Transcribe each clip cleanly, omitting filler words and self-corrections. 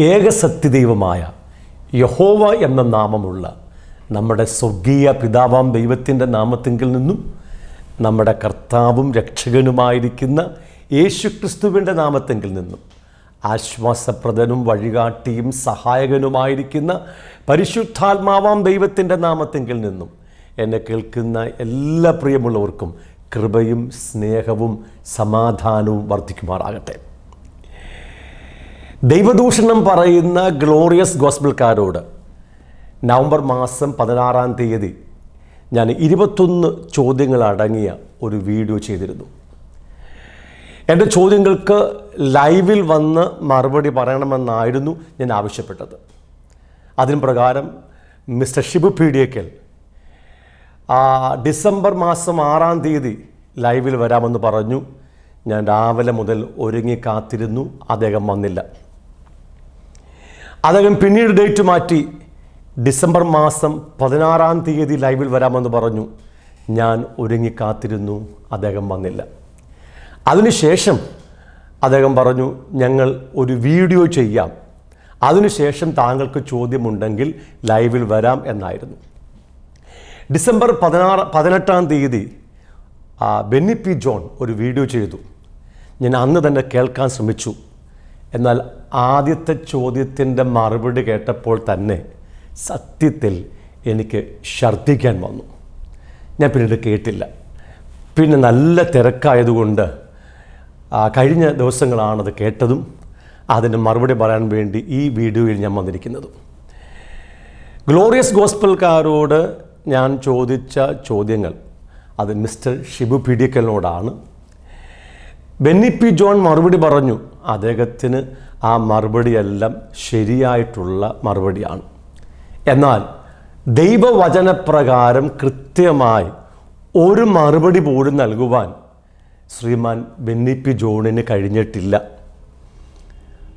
ഏകസത്യദൈവമായ യഹോവ എന്ന നാമമുള്ള നമ്മുടെ സ്വർഗീയ പിതാവാം ദൈവത്തിൻ്റെ നാമത്തിങ്കിൽ നിന്നും നമ്മുടെ കർത്താവും രക്ഷകനുമായിരിക്കുന്ന യേശുക്രിസ്തുവിൻ്റെ നാമത്തിങ്കിൽ നിന്നും ആശ്വാസപ്രദനും വഴികാട്ടിയും സഹായകനുമായിരിക്കുന്ന പരിശുദ്ധാത്മാവാം ദൈവത്തിൻ്റെ നാമത്തിങ്കിൽ നിന്നും എന്നെ കേൾക്കുന്ന എല്ലാ പ്രിയമുള്ളവർക്കും കൃപയും സ്നേഹവും സമാധാനവും വർദ്ധിക്കുമാറാകട്ടെ. ദൈവദൂഷണം പറയുന്ന ഗ്ലോറിയസ് ഗോസ്പൽക്കാരോട് നവംബർ മാസം 16-ാം തീയതി ഞാൻ 21 ചോദ്യങ്ങൾ അടങ്ങിയ ഒരു വീഡിയോ ചെയ്തിരുന്നു. എൻ്റെ ചോദ്യങ്ങൾക്ക് ലൈവിൽ വന്ന് മറുപടി പറയണമെന്നായിരുന്നു ഞാൻ ആവശ്യപ്പെട്ടത്. അതിന് പ്രകാരം മിസ്റ്റർ ഷിബു പീഡിയക്കൽ ഡിസംബർ മാസം 6-ാം തീയതി ലൈവിൽ വരാമെന്ന് പറഞ്ഞു. ഞാൻ രാവിലെ മുതൽ ഒരുങ്ങി കാത്തിരുന്നു. അദ്ദേഹം വന്നില്ല. അദ്ദേഹം പിന്നീട് ഡേറ്റ് മാറ്റി ഡിസംബർ മാസം 16-ാം തീയതി ലൈവിൽ വരാമെന്ന് പറഞ്ഞു. ഞാൻ ഒരുങ്ങി കാത്തിരുന്നു. അദ്ദേഹം വന്നില്ല. അതിനുശേഷം അദ്ദേഹം പറഞ്ഞു, ഞങ്ങൾ ഒരു വീഡിയോ ചെയ്യാം, അതിനുശേഷം താങ്കൾക്ക് ചോദ്യമുണ്ടെങ്കിൽ ലൈവിൽ വരാം എന്നായിരുന്നു. ഡിസംബർ 18-ാം തീയതി ബെന്നി പി ജോൺ ഒരു വീഡിയോ ചെയ്തു. ഞാൻ അന്ന് തന്നെ കേൾക്കാൻ ശ്രമിച്ചു. എന്നാൽ ആദ്യത്തെ ചോദ്യത്തിൻ്റെ മറുപടി കേട്ടപ്പോൾ തന്നെ സത്യത്തിൽ എനിക്ക് ഛർദ്ദിക്കാൻ വന്നു. ഞാൻ പിന്നീട് കേട്ടില്ല. പിന്നെ നല്ല തിരക്കായതുകൊണ്ട് കഴിഞ്ഞ ദിവസങ്ങളാണത് കേട്ടതും അതിന് മറുപടി പറയാൻ വേണ്ടി ഈ വീഡിയോയിൽ ഞാൻ വന്നിരിക്കുന്നതും. ഗ്ലോറിയസ് ഗോസ്പൽക്കാരോട് ഞാൻ ചോദിച്ച ചോദ്യങ്ങൾ അത് മിസ്റ്റർ ഷിബു പീഡിയക്കലിനോടാണ്. ബെന്നി പി ജോൺ മറുപടി പറഞ്ഞു. അദ്ദേഹത്തിന് ആ മറുപടിയെല്ലാം ശരിയായിട്ടുള്ള മറുപടിയാണ്. എന്നാൽ ദൈവവചനപ്രകാരം കൃത്യമായി ഒരു മറുപടി പോലും നൽകുവാൻ ശ്രീമാൻ ബെന്നി പി ജോണിന് കഴിഞ്ഞിട്ടില്ല.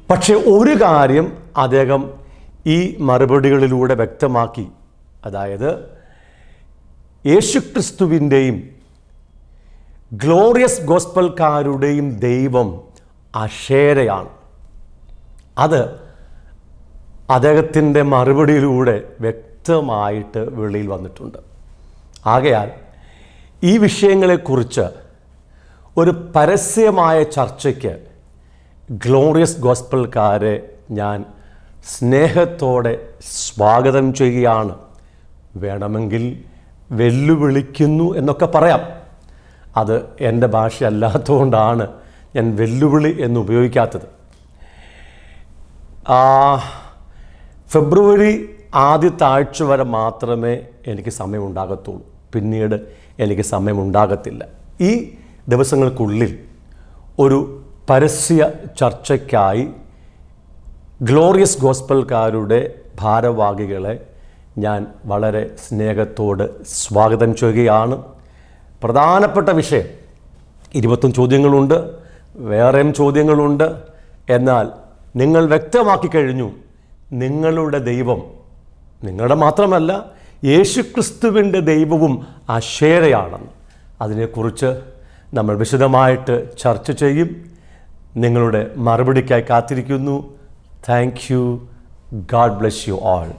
പക്ഷെ ഒരു കാര്യം അദ്ദേഹം ഈ മറുപടികളിലൂടെ വ്യക്തമാക്കി. അതായത് യേശുക്രിസ്തുവിൻ്റെയും ഗ്ലോറിയസ് ഗോസ്പൽക്കാരുടെയും ദൈവം അക്ഷേരയാണ്. അത് അദ്ദേഹത്തിൻ്റെ മറുപടിയിലൂടെ വ്യക്തമായിട്ട് വെളിയിൽ വന്നിട്ടുണ്ട്. ആകയാൽ ഈ വിഷയങ്ങളെക്കുറിച്ച് ഒരു പരസ്യമായ ചർച്ചയ്ക്ക് ഗ്ലോറിയസ് ഗോസ്പൽക്കാരെ ഞാൻ സ്നേഹത്തോടെ സ്വാഗതം ചെയ്യുകയാണ്. വേണമെങ്കിൽ വെല്ലുവിളിക്കുന്നു എന്നൊക്കെ പറയാം. അത് എൻ്റെ ഭാഷയല്ലാത്തതുകൊണ്ടാണ് ഞാൻ വെല്ലുവിളി എന്ന് ഉപയോഗിക്കാത്തത്. ഫെബ്രുവരി ആദ്യത്തെ ആഴ്ച വരെ മാത്രമേ എനിക്ക് സമയമുണ്ടാകത്തുള്ളൂ. പിന്നീട് എനിക്ക് സമയമുണ്ടാകത്തില്ല. ഈ ദിവസങ്ങൾക്കുള്ളിൽ ഒരു പരസ്യ ചർച്ചയ്ക്കായി ഗ്ലോറിയസ് ഗോസ്പൽക്കാരുടെ ഭാരവാഹികളെ ഞാൻ വളരെ സ്നേഹത്തോട് സ്വാഗതം ചെയ്യുകയാണ്. പ്രധാനപ്പെട്ട വിഷയം 21 ചോദ്യങ്ങളുണ്ട്, വേറെയും ചോദ്യങ്ങളുണ്ട്. എന്നാൽ നിങ്ങൾ വ്യക്തമാക്കി കഴിഞ്ഞു, നിങ്ങളുടെ ദൈവം, നിങ്ങളുടെ മാത്രമല്ല യേശുക്രിസ്തുവിൻ്റെ ദൈവവും അക്ഷേരയാണെന്ന്. അതിനെക്കുറിച്ച് നമ്മൾ വിശദമായിട്ട് ചർച്ച ചെയ്യും. നിങ്ങളുടെ മറുപടിക്കായി കാത്തിരിക്കുന്നു. Thank you. God bless you all.